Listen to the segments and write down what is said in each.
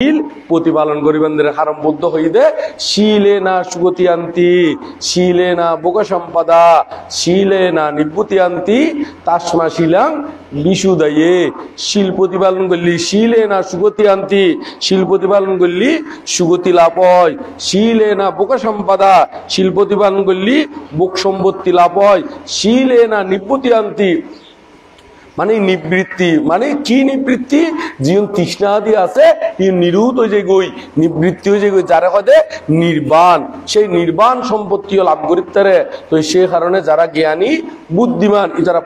শিল প্রতিপালন করিবেন হারাম বদ্ধ হইদে শিলে না সুগতি আন্তি শিলে না বোক সম্পদা শিলে না নিভূতি আন্তি তাসমা শিলাং বিশুদায়ে শিল প্রতিপালন করলি শিলে না সুগতি আন্তি শিল প্রতিপালন করলি সুগতি লাভ হয় শিলে না বোক সম্পদা শিল প্রতিপালন করলি বোক সম্পত্তি লাভ হয় শিলে না নিভূতি আন্তি মানে নিবৃত্তি মানে কি নিবৃত্তি জীবন তৃষ্ণাদি আছে নিরুত হয়ে যায় গই নিবৃত্তি হয়ে যায় গই যারা হদে নির্বাণ সেই নির্বাণ সম্পত্তিও লাভ করিতে রে তো সেই কারণে যারা জ্ঞানী বুদ্ধিমান যারা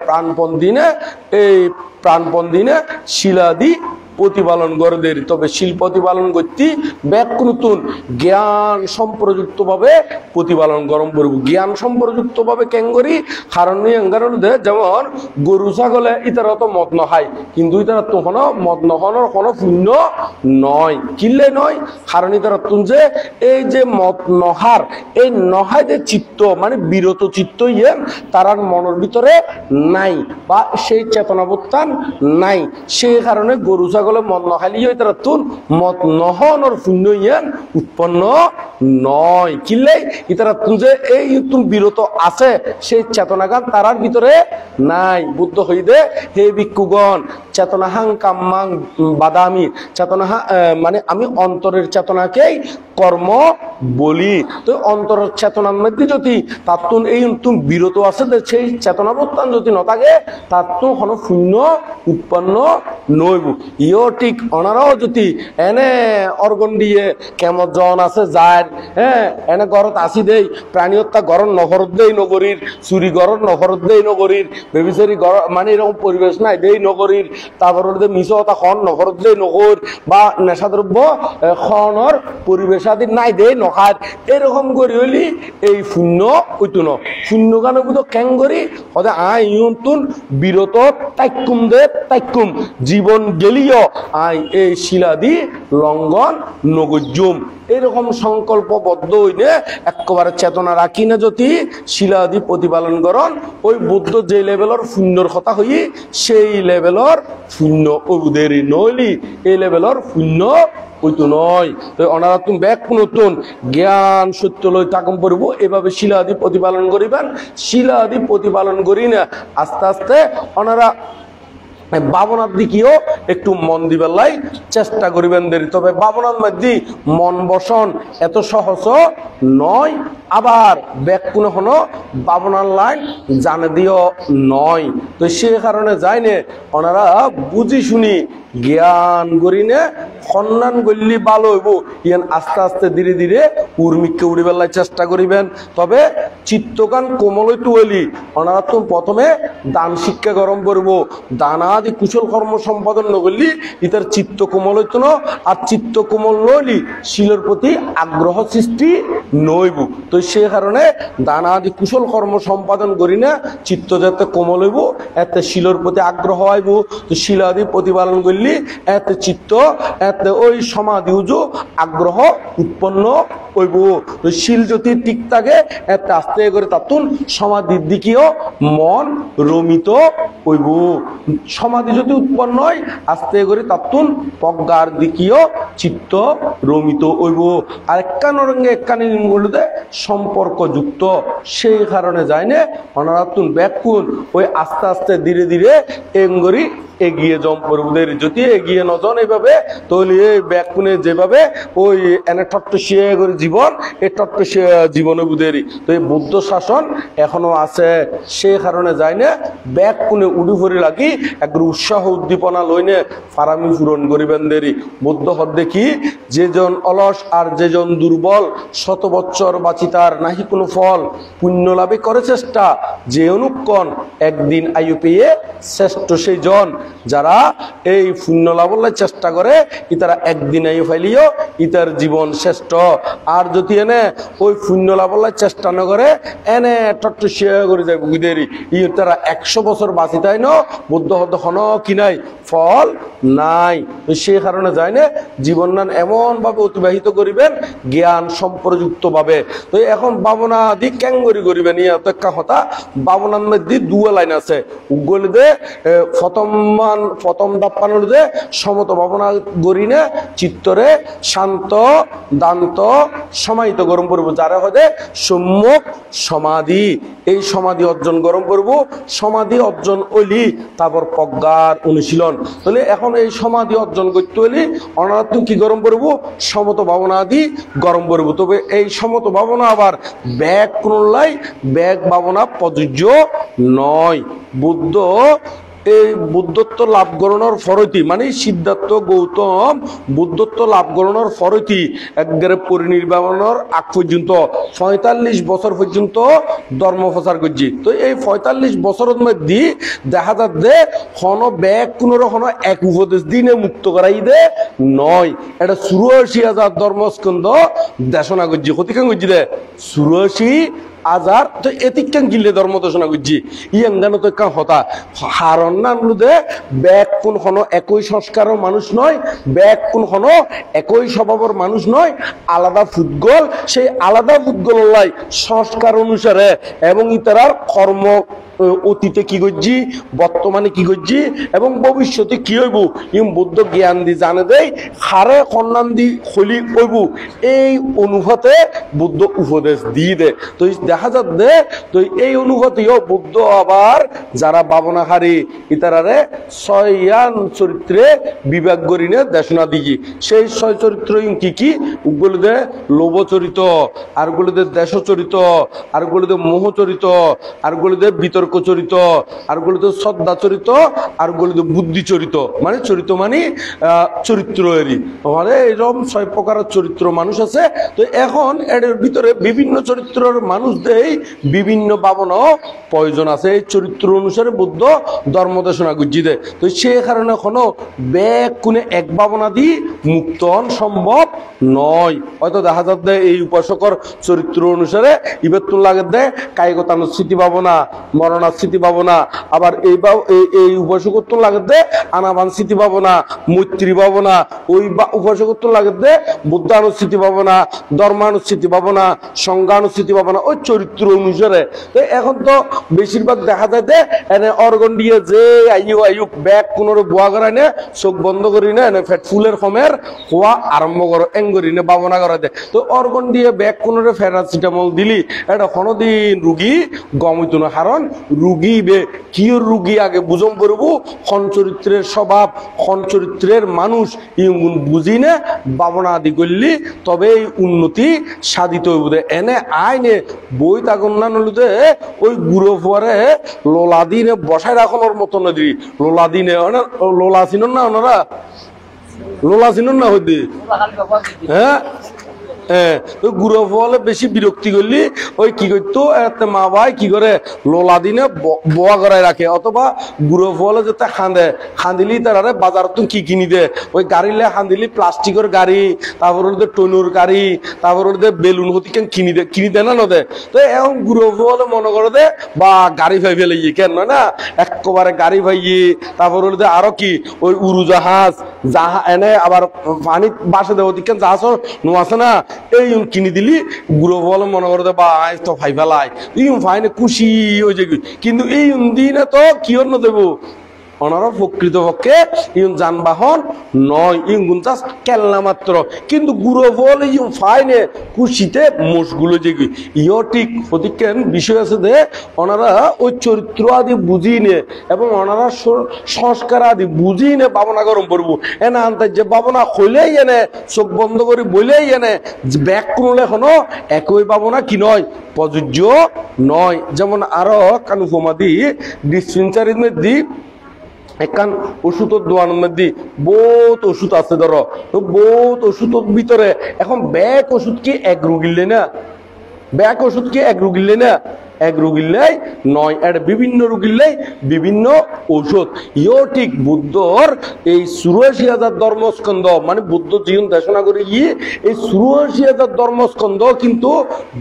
প্রাণপণ দিনে শিলাদি প্রতিপালন করে তবে শিল প্রতিপালন করতে ব্যাক নতুন জ্ঞান সম্প্রযুক্ত ভাবে প্রতিপালন গরম করব জ্ঞান সম্প্রযুক্ত ভাবে কেন করি কারণ যেমন গরু ছাগলে ইতারা তো মদ নখায় কিন্তু ইতারা তখন মদ নখানোর কোনো পুণ্য নয় কিনলে নয় কারণ ইতারা তুন যে এই যে মদ নহার এই নহায় যে চিত্ত মানে বিরত চিত্ত তারার মনের ভিতরে নাই বা সেই চেতনাবোত্থান নাই সেই কারণে গরু ছাগলে মদ নখাইলে তারা তুন মদ নহনর পুণ্য উৎপন্ন নয় কিনলে ইতারা তুন যে এই তুমি বিরত আছে সেই চেতনাগান তারার ভিতরে নাই বুদ্ধ হইদে হে ভিক্ষুগণ চেতনাহাং কাম্মাং বাদামি চেতনাহা মানে আমি অন্তরের চেতনাকেই কর্ম বলি তো অন্তরের চেতনার মধ্যে যদি তার এই তুমি বিরত আছে সেই চেতনাবোত্থান যদি ন থাকে তার তো কোনো শূন্য উৎপন্ন নইব ইও ঠিক ওনারাও যদি এনে অর্গন দিয়ে কেমন জন আছে যায় হ্যাঁ এনে ঘরত আসি দেই প্রাণী হত্যা ঘর নহরত দেই নগরীর চুরি ঘর নহরত দেই নগরীর বেবিচারি ঘর মানে এরকম পরিবেশ নাই দেই নগরীর তারপর মিশতা খন নহরত দেই নগর বা নেশাদ্রব্য খনর পরিবেশ আদি নাই দেই নখার এরকম করি হইলি এই শূন্য ওইতো ন শূন্য গান কেন করি হতে আইন বিরত তাইকুম জীবন গেলিও আই এই শিলাদি লঙ্ঘন নগজুম এরকম সংকল্পবদ্ধ হইলে একেবারে চেতনা রাখি না যদি শিলাদি প্রতিপালন করন ওই বুদ্ধ যে লেভেলের শূন্যর কথা হই সেই লেভেলের শূন্য ওদের নইলি এই লেভেলের শূন্য ওইতো নয় তো ওনারা তুমি ব্যাক নতুন জ্ঞান সত্য লই থাকম পড়ব এভাবে শিলাদি প্রতিপালন করিবেন শিলাদি প্রতিপালন করি না আস্তে আস্তে ওনারা ভাবনার দিকেও একটু মন দিবার লাই চেষ্টা করিবেন দেরি তবে ভাবনার মধ্যে মন বসন এত সহজ নয় আবার ব্যাক কোনো কোনো ভাবনার লাইন জানে দিও নয় তো সে কারণে যায়নে ওনারা বুঝি শুনি জ্ঞান করিনে সন্ধান করলে ভালো হইব ইয়ান আস্তে আস্তে ধীরে ধীরে উর্মিককে উড়ি বেলায় চেষ্টা করিবেন তবে চিত্তকান কোমল হইতে হইলি ওনারা তো প্রথমে দান শিক্ষা গরম করব দানা আদি কুশল কর্ম সম্পাদন নগরলি ইতার চিত্ত কোমল হইতো না আর চিত্ত কোমল নইলি শিলের প্রতি আগ্রহ সৃষ্টি নইব তো সে কারণে দানা আদি কুশল কর্ম সম্পাদন করি না চিত্ত যাতে কোমল হইব এতে শিলের প্রতি আগ্রহ হইব তো শিলাদি প্রতিপালন করলি এতে চিত্ত এতে ওই সমাধি উজু আগ্রহ উৎপন্ন হইব তো শিল যদি ঠিক থাকে এতে আস্তে করে তাতুন সমাধির দিকেও মন রমিত হইব সমাধি যদি উৎপন্ন হয় আস্তে করে তাতুন প্রজ্ঞার দিকেও চিত্ত রমিত হইব আর একখানোর রঙে একখানি নির্মূলতে সম্পর্ক যুক্ত সেই কারণে যায় না অনারাতুন ব্যাকুন ওই আস্তে আস্তে ধীরে ধীরে এঙ্গরি এগিয়ে জম পড়বদের যদি এগিয়ে নজন এইভাবে তাহলে এই ব্যাকুনে যেভাবে ওই এনে টট্টসিয়া করে জীবন এই টট্টসিয়া জীবনে বুদেরই তো এই বৌদ্ধ শাসন এখনো আছে সেই কারণে যায় না ব্যাকুনে উডি ভরি লাগি একবার উৎসাহ উদ্দীপনা লইনে ফারামি পূরণ করিবেন দেরি বৌদ্ধ হদ দেখি যেজন অলস আর যেজন দুর্বল শত বৎসর বাঁচিতার নাহি কোনো ফল পুণ্য লাভে করে চেষ্টা যে অনুক্ষণ একদিন আয়ু পেয়ে শ্রেষ্ঠ সেই জন যারা এই পুণ্য লাভের চেষ্টা করে ইতারা একদিন আয়ু ফাইলিও ইতার জীবন শ্রেষ্ঠ আর যদি এনে ওই পুণ্য লাভের চেষ্টা না করে এনে টট্টসিয়া করে যায় বুদেরি ই তারা 100 বছর বাঁচিতাই ন বুদ্ধ হদ হন কি নাই ফল নাই সেই কারণে যায় না জীবন নান এমন ভাবে অতিবাহিত করিবেন জ্ঞান সম্প্রযুক্ত ভাবে তো এখন ভাবনা আদি ক্যাঙ্গরি করিবেন ইয়া তো একটা কথা ভাবনার মধ্যে দুয়া লাইন আছে উগল দে প্রথম মুসলমান প্রথম দাপ্পানোর যে সমত ভাবনা গরিনে চিত্তরে শান্ত দান্ত সমাহিত গরম করবো, যারা হদে সম্যক সমাধি, এই সমাধি অর্জন গরম করবো। সমাধি অর্জন হইলি তারপর প্রজ্ঞার অনুশীলন। তাহলে এখন এই সমাধি অর্জন করতে হইলি অনাত্ম কি গরম করবো? সমত ভাবনা আদি গরম করবো। তবে এই সমত ভাবনা আবার ব্যাগ কোনলাই ব্যাগ ভাবনা প্রযোজ্য নয়। বুদ্ধ এই বুদ্ধত্ব লাভ করানোর ফরতি মানে সিদ্ধার্থ গৌতম বুদ্ধত্ব লাভ করানোর ফরতি একবারে পরিনির্বাণের আগ পর্যন্ত ৪৫ বছর পর্যন্ত ধর্ম প্রচার করছি। তো এই ৪৫ বছরের মধ্যে দেখা যাচ্ছে হন ব্যাগ কোনোর হন এক উপদেশ দিনে মুক্ত করাই দে নয়। এটা ৮৪,০০০ ধর্মস্কন্ধ দেশনা করছি। ক্ষতিকাং করছি দে ৮৪,০০০ তো এতিকাং গিলে ধর্ম দেশনা করছি। ইয়াঙ্গানো তো কাং হতা হারণ নানুদে ব্যাগ কোন হন একই সংস্কারের মানুষ নয়, ব্যাগ কোন হন একই স্বভাবের মানুষ নয়, আলাদা ফুটবল। সেই আলাদা ফুটবল লাই সংস্কার অনুসারে এবং ইতারার কর্ম অতীতে কি করছি, বর্তমানে কি করছি এবং ভবিষ্যতে কি হইব ইম বুদ্ধ জ্ঞান দি জানে দেয় হারে কন্যান দি খলি হইব। এই অনুভূতে বুদ্ধ উপদেশ দিয়ে দে। তো দেখা যাচ্ছে তো এই অনুভূতিও বুদ্ধ আবার যারা ভাবনাহারী ইতারারে ৬ চরিত্রে বিভাগ করিনে দেশনা দিই। সেই ৬ চরিত্র কি কি? উগুলোদের লোভ চরিত, আরগুলোদের দেশ চরিত, আরগুলোদের মোহ চরিত, আরগুলোদের বিতর্ক চরিত, আরগুলোদের শ্রদ্ধা চরিত, আরগুলোদের বুদ্ধি চরিত। মানে চরিত মানে চরিত্র এরই মানে এরকম ৬ প্রকারের চরিত্র মানুষ আছে। তো এখন এর ভিতরে বিভিন্ন চরিত্রের মানুষদের বিভিন্ন ভাবনা প্রয়োজন আছে। এই চরিত্র অনুসারে বুদ্ধ ধর্ম দেশনা গুজি দেয়। তো সে কারণে কোনো ব্যাগ কোনে এক ভাবনা দি মুক্ত হন সম্ভব নয়। হয়তো দেখা যাচ্ছে এই উপাসকর চরিত্র অনুসারে ইবের তুল লাগে দেয় কায়িকতানোর স্মৃতি ভাবনা, মরণার স্মৃতি ভাবনা, আবার এই উপাসকর তুল লাগে দেয় আনাবান স্মৃতি ভাবনা, মৈত্রী ভাবনা, ওই উপাসকর তুল লাগে দেয় বুদ্ধানুস্মৃতি ভাবনা, ধর্মানুস্মৃতি ভাবনা, সংজ্ঞানুস্মৃতি ভাবনা, ওই চরিত্র অনুসারে। তো এখন তো বেশিরভাগ দেখা যায় যে এনে অর্গন দিয়ে যে আইয়ু ব্যাগ কোনোর বোয়া করায় না, চোখ বন্ধ করি না, এনে ফেট ফুলের কমের হওয়া আরম্ভ করো এঙ্গরি না ভাবনা করা দেয়। তো অর্গন দিয়ে ব্যাগ কোনোর প্যারাসিটামল দিলি এটা কোনোদিন রুগী গমিত না। কারণ রুগী কিয় রুগী আগে বুঝম করবো খন চরিত্রের স্বভাব, খন চরিত্রের মানুষ ইগুন বুঝি না ভাবনা আদি করলি তবে এই উন্নতি সাধিত হইব। এনে আইনে বই তাগুন না নলুতে ওই গুঁড়ো ফুয়ারে লোলা দিনে বসায় রাখানোর মতো নদী লোলা দিনে লোলা চিন না ওনারা লোলা চিন না হইতে হ্যাঁ গুঁড়ো ফলে বেশি বিরক্তি করলি ওই কি করতো মা ভাই কি করে লোলা দিনে বোয়া করায় রাখে, অথবা গুঁড়ো ফলে যেতে খাঁদে খাঁদিলি তারা বাজার তো কি কিনি দে ওই গাড়িলে খাঁদিলি প্লাস্টিকের গাড়ি, তারপর ওদের টনুর গাড়ি, তারপর ওদের বেলুন হতি কেন কিনি দে না নদে। তো এখন গুঁড়ো ফলে মনে করে দে বা গাড়ি ভাই ফেলে কেন না একেবারে গাড়ি ভাইয়ে, তারপর ওদের আরো কি ওই উড়োজাহাজ এনে আবার পানি বাসে দেওয়া কেন জাহাজ নো আছে না এই কিনে দিলি গুঁড়ো বলে মনে করে বা তো ভাই ফেলাই ফাইনে খুশি হয়ে যাবি। কিন্তু এই দিনে তো কি অন্য দেবো ওনারা প্রকৃতপক্ষে ইউন যানবাহন নয়, ইউন জাস্ট খেলনা মাত্র। কিন্তু গুঁড়ো বলে ইউন ফাইনে খুশিতে মোষগুলো যেগুলি ইও ঠিক অধিকেন বিষয় আছে যে ওনারা ওই চরিত্র আদি বুঝি নে এবং ওনারা সংস্কার আদি বুঝি নে ভাবনা গরম করবো। এনে আনতে যে ভাবনা হইলেই এনে চোখ বন্ধ করে বইলেই এনে ব্যাগ করলে এখনো একই ভাবনা কি নয় প্রযোজ্য নয়। যেমন আরো কানুফমাদি ডিসপেন্সারির মধ্যে একান ওষুধের দোয়ানোর মধ্যে বহুত ওষুধ আছে ধরো, তো বহুত ওষুধের ভিতরে এখন ব্যাগ ওষুধ কি এক রুগিলে না, ব্যাগ ওষুধ কি এক রুগিলে না, এক রুগিল্লাই নয়, এটা বিভিন্ন রুগিল্লাই বিভিন্ন ঔষধ। ইও ঠিক বুদ্ধর এই ৮৪,০০০ ধর্মস্কন্ধ মানে বুদ্ধ জীবন দেশনা করে গিয়ে এই ৮৪,০০০ ধর্মস্কন্ধ কিন্তু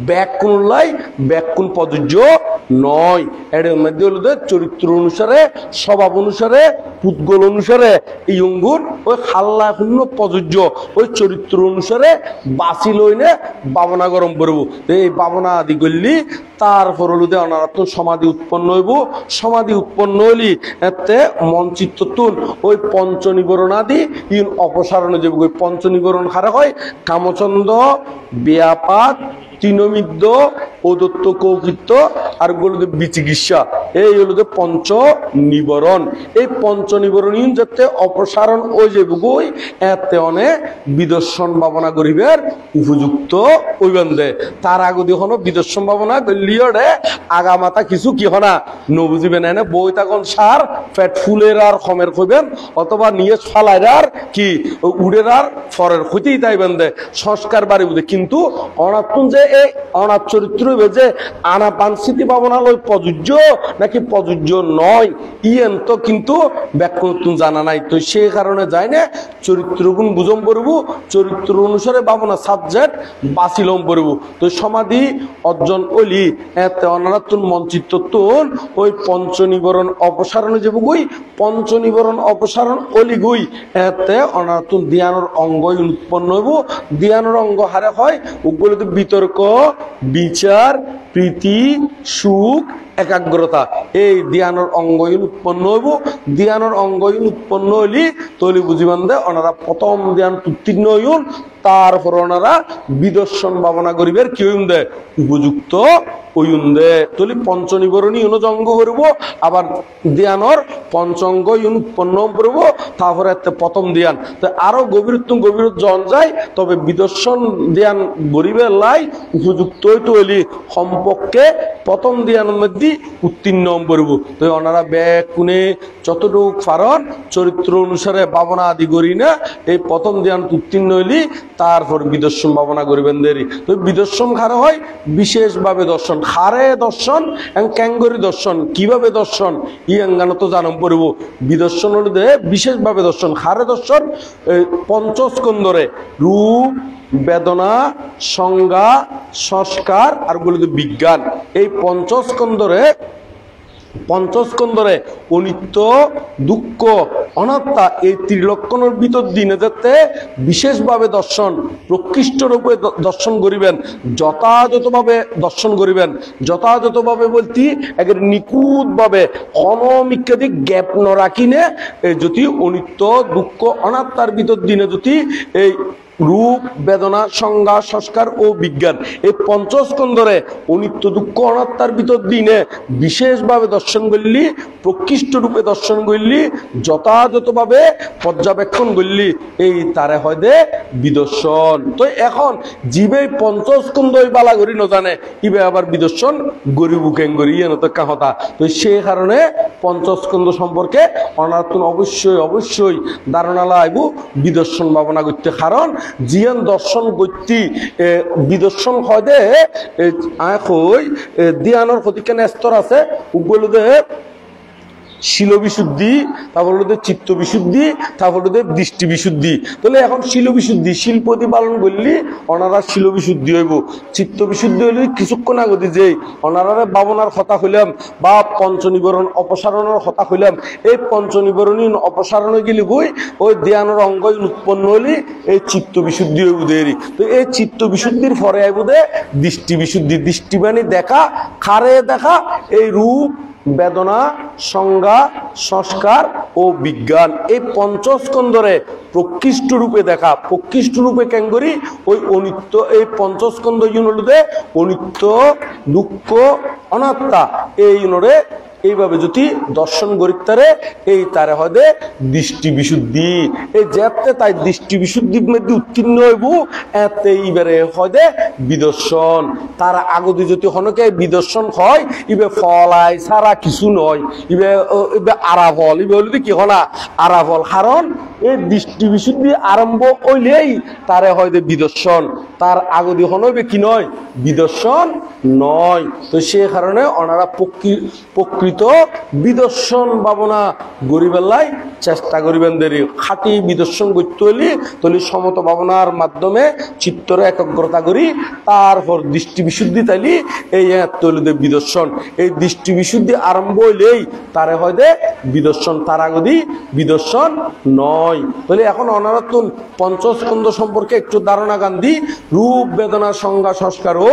ব্যাকুণলাই ব্যাকুণ প্রযোজ্য নয়। এর মধ্যে হলো চরিত্র অনুসারে, স্বভাব অনুসারে, পুদ্গল অনুসারে এই অঙ্গুর ওই খাল্লা শূন্য প্রযোজ্য। ওই চরিত্র অনুসারে বাঁচি লইনে ভাবনা গরম করবো। এই ভাবনা আদি করলি তারপর হলুদে অনারাত্ম সমাধি উৎপন্ন হইব সমাধি উৎপন্ন হইলি এতে মন চিত্ততুন ওই পঞ্চনিবরণাদি ইন অপসারণ যে ওই পঞ্চনিবরণ হারা হয় কামচন্দ ব্যাপাত তৃণমিদ্য ঔদত্ত কৌকৃত্য আর গুলোতে বিচিকিৎসা এই হলো পঞ্চ নিবরণ এই পঞ্চ নিবরণ যাতে অপসারণ ওই যে বই এতে অনেক বিদর্শন ভাবনা গরিবের উপযুক্ত ওইবেন দে তার আগে হনো বিদর্শন ভাবনা গলিয়ে আগা মাথা কিছু কি হনা নবুঝিবেন এনে বই তখন সার পেট ফুলের আর খমের কইবেন অথবা নিয়ে ফালাইর আর কি উড়ের আর ফরের হইতেই তাইবেন দে সংস্কার বাড়ি বুঝে কিন্তু অনাত্মন যে এই অনাথ চরিত্র যে আনা পানস্থিতি ভাবনালয় প্রযোজ্য নাকি প্রযোজ্য নয় ইয়েন তো কিন্তু ব্যাখ্যা নতুন জানা নাই তো সেই কারণে যায় না চরিত্র গুণ বুঝম পড়ব চরিত্র অনুসারে ভাবনা সাবজেক্ট বাছিলম পড়ব তো সমাধি অর্জন অলি এতে অনারাতুন মঞ্চিত্তন ওই পঞ্চনিবরণ অপসারণ যে বই পঞ্চনিবরণ অপসারণ অলি গই এতে অনারাতুন ধ্যানের অঙ্গ উৎপন্ন হইব ধ্যানের অঙ্গ হারে হয় ওগুলোতে বিতর্ক বিচার প্রীতি সুখ একাগ্রতা এই ধ্যানের অঙ্গহীন উৎপন্ন হইব ধ্যানের অঙ্গহীন উৎপন্ন হইলি তৈলি বুঝিবান দে ওনারা প্রথম ধ্যান উত্তীর্ণ হইন তারপর ওনারা বিদর্শন ভাবনা করিবের কি হইন দে উপযুক্ত হইন দে তৈলি পঞ্চনিবরণী অনুজঙ্গ করব আবার ধ্যানের পঞ্চঙ্গ উৎপন্ন করব তারপরে প্রথম ধ্যান তো আরো গভীর জন যায় তবে বিদর্শন ধ্যান গরিবের লাই উপযুক্ত তৈলি সম্পর্কে প্রথম ধ্যানের মধ্যে উত্তীর্ণ করব তো ওনারা ব্যাগ কোনে যতটুকু ফারণ চরিত্র অনুসারে ভাবনা আদি করি না এই প্রথম ধ্যান উত্তীর্ণ হইলি তারপর বিদর্শন ভাবনা করিবেন দেরি তো বিদর্শন খারে হয় বিশেষভাবে দর্শন খারে দর্শন ক্যাঙ্গরি দর্শন কিভাবে দর্শন ই অঙ্গানো তো জানাম পড়ব বিদর্শন বিশেষভাবে দর্শন খারে দর্শন পঞ্চস্কন্ধরে রূপ বেদনা সংজ্ঞা সংস্কার আর গুলোতে বিজ্ঞান এই পঞ্চস্কন্ধরে অনিত্য দুঃখ অনাত্মা এই ত্রিলক্ষণের ভিতর দিনে যাতে বিশেষভাবে দর্শন প্রকৃষ্ট রূপে দর্শন করিবেন যথাযথভাবে দর্শন করিবেন যথাযথভাবে বলতে একের নিখুঁতভাবে অনমিক্যাধিক গ্যাপ ন রাখিনে যদি অনিত্য দুঃখ অনাত্মার ভিতর দিনে যদি এই রূপ বেদনা সংজ্ঞা সংস্কার ও বিজ্ঞান এই পঞ্চস্কন্ধরে অনিত্য দুঃখ অনাত্মার ভিতর দিনে বিশেষভাবে দর্শন করলি প্রকৃষ্ট রূপে দর্শন করলি যথাযথভাবে পর্যবেক্ষণ করলি এই তারে হয় দে বিদর্শন তো এখন জীবে পঞ্চস্কন্ধ বালা করি ন জানে ইবে আবার বিদর্শন গরিব কেঙ্গরি এন তো কাহতা তো সেই কারণে পঞ্চস্কন্ধ সম্পর্কে অনাত্মন অবশ্যই ধারণা লাইব বিদর্শন ভাবনা করতে কারণ জিয়ান দর্শন গতি বিদর্শন হয় দে ধ্যানের ক্ষতিকান স্তর আছে ওগুলো দে শিল বিশুদ্ধি তারপর হলো চিত্ত বিশুদ্ধি তারপর হলো দৃষ্টি বিশুদ্ধি তাহলে এখন শিল বিশুদ্ধি শিল প্রতিপালন করলি ওনারা শিল বিশুদ্ধি হইব চিত্ত বিশুদ্ধি হইলে কিছুক্ষণ আগতে যে ওনারা ভাবনার কথা হইলাম বা পঞ্চনিবরণ অপসারণের কথা হইলাম এই পঞ্চনিবরণী অপসারণ গেলি বই ওই ধ্যানের অঙ্গ উৎপন্ন হইলি এই চিত্ত বিশুদ্ধি হইব দেরি তো এই চিত্ত বিশুদ্ধির পরে আইব দে দৃষ্টি বিশুদ্ধি দৃষ্টি মানে দেখা খারে দেখা এই রূপ বেদনা সংজ্ঞা সংস্কার ও বিজ্ঞান এই পঞ্চস্কন্ধরে প্রকৃষ্ট রূপে দেখা প্রকৃষ্ট রূপে ক্যাঙ্গরি ওই অনিত্য এই পঞ্চস্কন্ধ ইউনিটে অনিত্য দুঃখ অনাত্মা এই ইউনিটে এইভাবে যদি দর্শন গরিতারে এই তারে হদে দৃষ্টি বিশুদ্ধি এই যেতে তাই দৃষ্টি বিশুদ্ধির মধ্যে উত্তীর্ণ হইব এতে এইবারে হদে বিদর্শন তার আগতে যদি হনকে বিদর্শন হয় ইবে ফলাই সারা কিছু নয় ইবে আরাফল ইবে হইলে কি হনা আরাফল কারণ এই দৃষ্টি বিশুদ্ধি আরম্ভ হইলেই তারে হয়তো বিদর্শন তার আগদি হনবে কি নয় বিদর্শন নয় তো সে কারণে ওনারা প্রকৃত বিদর্শন ভাবনা গরিবেলাই চেষ্টা করিবেন দেরি খাঁটি বিদর্শন করতে হইলে তলি সমত ভাবনার মাধ্যমে চিত্তর একাগ্রতা করি তারপর দৃষ্টি বিশুদ্ধি তাইলি এই তৈলিদের বিদর্শন এই দৃষ্টি বিশুদ্ধি আরম্ভ হইলেই তারে হয়তো বিদর্শন তার আগদি বিদর্শন নয় তাহলে এখন অনারাতুন পঞ্চস্কন্ধ সম্পর্কে একটু ধারণা গান্ধী রূপ বেদনা সংজ্ঞা সংস্কার ও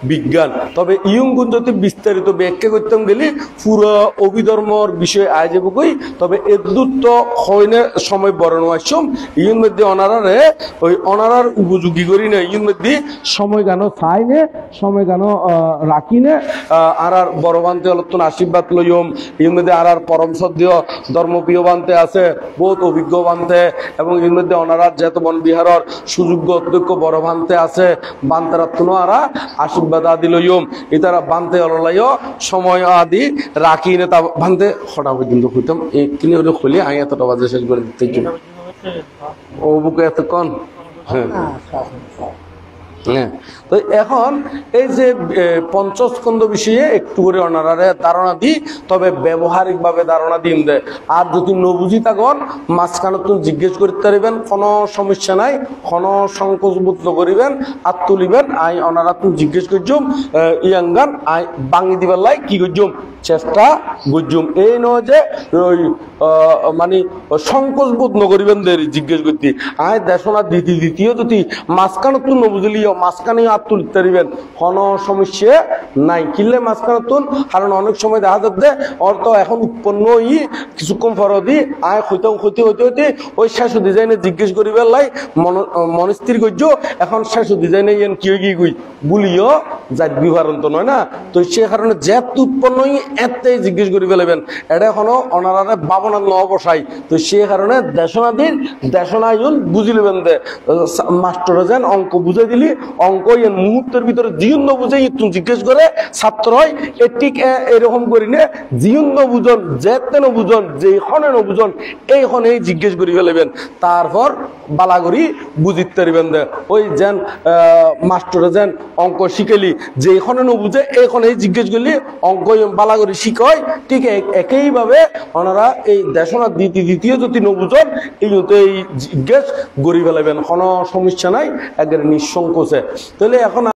বিজ্ঞান। তবে ইয়ুঙ্গুন যদি বিস্তারিত ব্যাখ্যা করতাম গেলে পুরো অভিধর্মর বিষয় আয় যাব কই। তবে এদুত হয়নে সময় বরণ আসম ইয়ুন মধ্যে অনারারে ওই অনারার উপযোগী করি না, ইয়ুন মধ্যে সময় গানো চাই নে, সময় গানো রাখি নে। আর বড় বান্তে অলত্তন আশীর্বাদ লইম ইয়ুন মধ্যে আর পরম সদ্য ধর্মপ্রিয় বান্তে আছে, বহুত অভিজ্ঞ বান্তে, এবং এর মধ্যে অনারার যেত বন বিহারর সুযোগ্য অধ্যক্ষ বড় বান্তে আছে, বান্তেরাত্ন আরা আশীর্বাদ আদি লইম ইতারা বান্তে অললাইও সময় আদি রাখি নে। তা বান্তে হঠাৎ পর্যন্ত হইতাম কিনে হলে খুলি আমি এতটা বাজে শেষ করে দিতে ও বুকে এতক্ষণ। হ্যাঁ হ্যাঁ, তো এখন এই যে পঞ্চস্কন্ধ বিষয়ে একটু করে অনারারে ধারণা দিই, তবে ব্যবহারিক ভাবে ধারণা দিন দেয়। আর যদি নবুঝি থাকন মাঝখানে তুমি জিজ্ঞেস করতে পারিবেন, কোনো সমস্যা নাই, কোনো সংকোচ বোধ করিবেন, আর তুলিবেন। আই অনারা তুমি জিজ্ঞেস করছুম ইয়াঙ্গান আই বাঙি দিবার লাই কি করছুম চেষ্টা করছুম। এই নয় যে ওই মানে সংকোচ বোধ নকরিবেন দেরি জিজ্ঞেস করতে। আয় দেশনা দ্বিতীয় যদি মাঝখানে তুমি নবুঝলি মাঝখানে আর তুলতে পারিবেন, কোনো সমস্যা নাই। কিনলে মাঝখানে তুন, কারণ অনেক সময় দেখা যাচ্ছে অর্থ এখন উৎপন্ন ই কিছুক্ষণ ফরদি আয় হইতে ওই শেষ ডিজাইনে জিজ্ঞেস করিবার লাই মনস্থির করছ। এখন শেষ ডিজাইনে ইয়েন কি গই বলিও যাই বিভারন্ত নয় না, তো সে কারণে যেত উৎপন্ন ই এতেই জিজ্ঞেস করি ফেলাবেন। এটা এখনো অনারারে ভাবনা ন বসাই, তো সে কারণে দেশনাদিন দেশনায়ন বুঝি নেবেন দে মাস্টারে যেন অঙ্ক বুঝাই দিলি অঙ্ক মুহূর্তের ভিতরে জীবন বুঝাই তুমি জিজ্ঞেস করে ছাত্র হয় ঠিক এরকম করি নে জীবন বুঝন যেতেন বুঝন যেখানে বুঝন এইখানে জিজ্ঞেস করি ফেলেবেন, তারপর বালাগরি বুঝিতে পারিবেন দে। ওই যেন মাস্টারে যেন অঙ্ক শিখালি যেখানে বুঝে এইখানে জিজ্ঞেস করলি অঙ্ক বালাগরি শিখায়, ঠিক একইভাবে ওনারা এই দেশনা দ্বিতীয় যদি নবুঝন এই জিজ্ঞেস করি ফেলাবেন, কোনো সমস্যা নাই, একবারে নিঃসংকোচে। তাহলে এখন